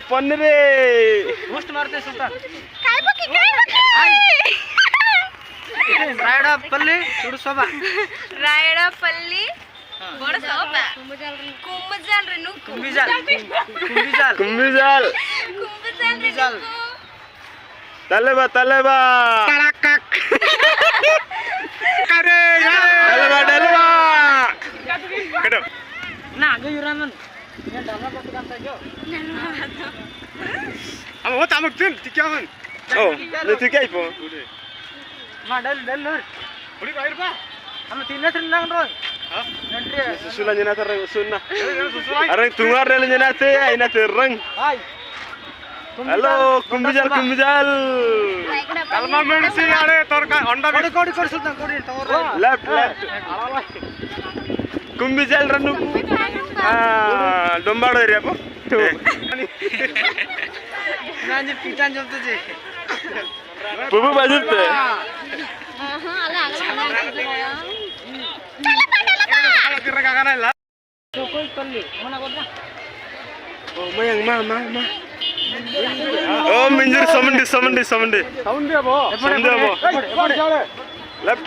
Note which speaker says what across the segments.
Speaker 1: पन्ने
Speaker 2: पोस्ट मारते सुल्तान रायडापल्ली चुडु सोबा
Speaker 3: रायडापल्ली बड़ सोबा कुंभजाल रे नु
Speaker 2: कुंभिजाल
Speaker 1: कुंभिजाल तलेबा तलेबा तलेबा कटो
Speaker 2: ना आगे युरानन ये डालना पड़ता है क्या
Speaker 1: अब वो तामक दिन क्या हन ओ ले तू क्या इपो
Speaker 2: मा डल
Speaker 1: उड़ी बाहर बा
Speaker 2: हम तीन दिन लग रहा
Speaker 1: हां
Speaker 2: एंट्री
Speaker 1: सुला जना तर सुनना अरे तुम्हार ले जना ते आइना ते रंग
Speaker 2: हाय
Speaker 1: हेलो कुंभिजाल कलमा मेडिसी आड़े तोर का अंडा
Speaker 2: कोडी सुल्तान कोडी तोर
Speaker 1: लेफ्ट कुंभिजाल रनु डोंबाडो एरिया को
Speaker 2: नाजी पिटान जमते जे
Speaker 1: बुबु बाजुते
Speaker 2: कोई पल्ली मना करना
Speaker 1: ओ मयंग मा ओ मिंजर समंडी साउंड देबो लेफ्ट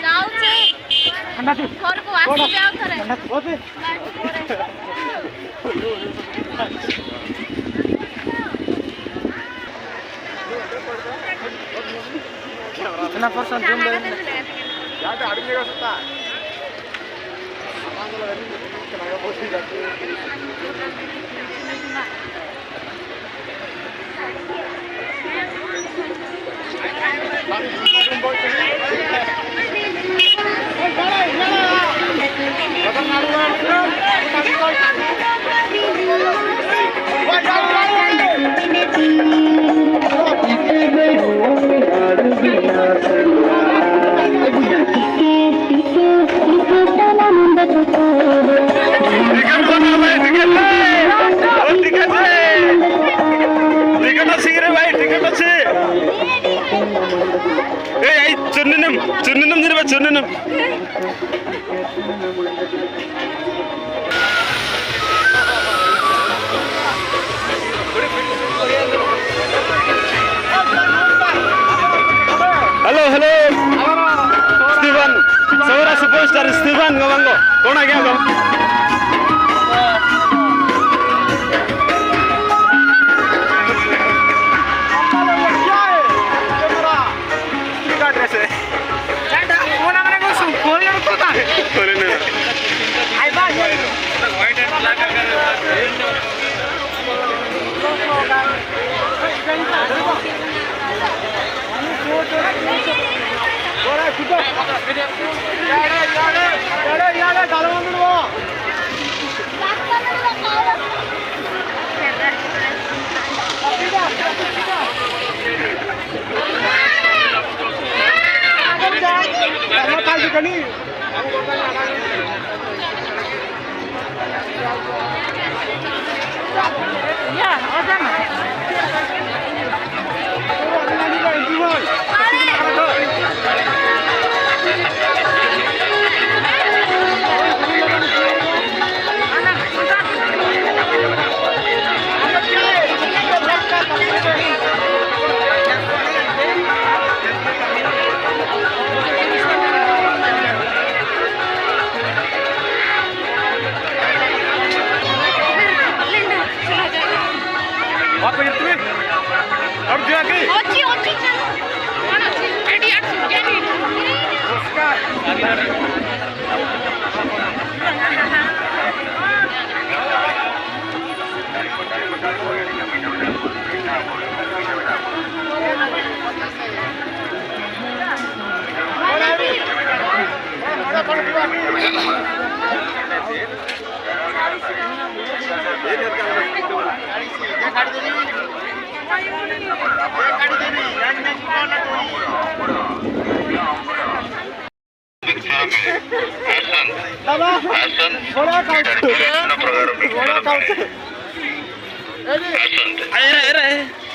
Speaker 3: जाऊ छे घर को आसी जाओ थरे
Speaker 2: ना पर्सन जूम ले
Speaker 1: याद अडलेगा सुता चुन्नम जरा चुन्नम हेलो स्टीफन सौरा सुपरस्टार स्टीफन गवांगो कौन आ गया गो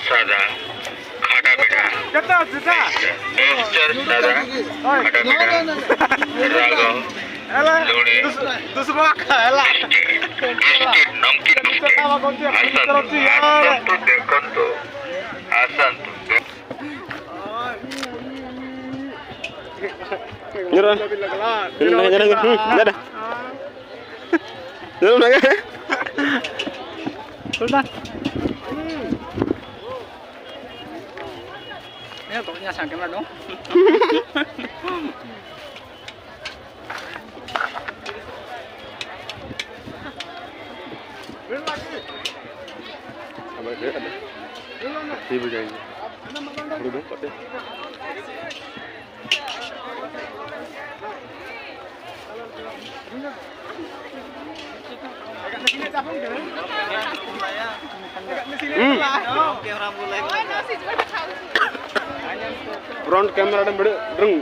Speaker 4: सादा खाटा मीठा मिक्सचर सादा खाटा मीठा Raghav
Speaker 1: Alah. Tu semua kalah.
Speaker 4: Biscuit namkin biscuit. Hasan tu dekon tu. Hasan tu.
Speaker 1: Nyerah. Nyerah. Dah. Belum lagi.
Speaker 2: Sultan. Ini toknya sang kamera dong.
Speaker 1: Abang dia ada. Ibu jangan. Duduk kat dia. Front camera ada beda, dreng.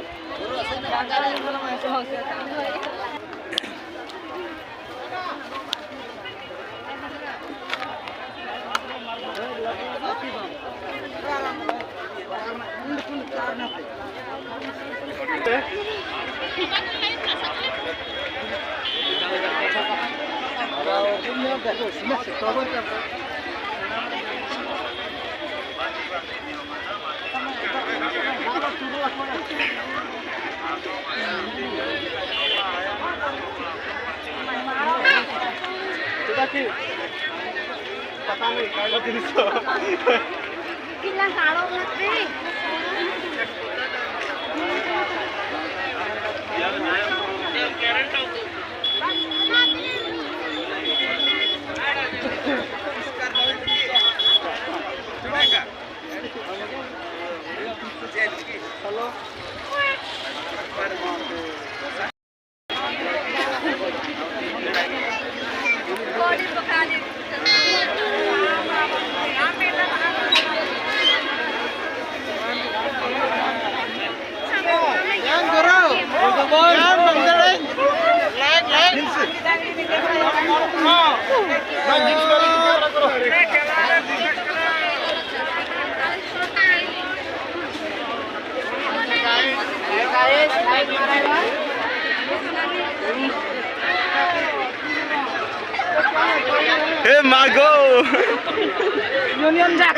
Speaker 3: Bilang kalau nanti.
Speaker 1: Hey, Mago!
Speaker 2: Union Jack.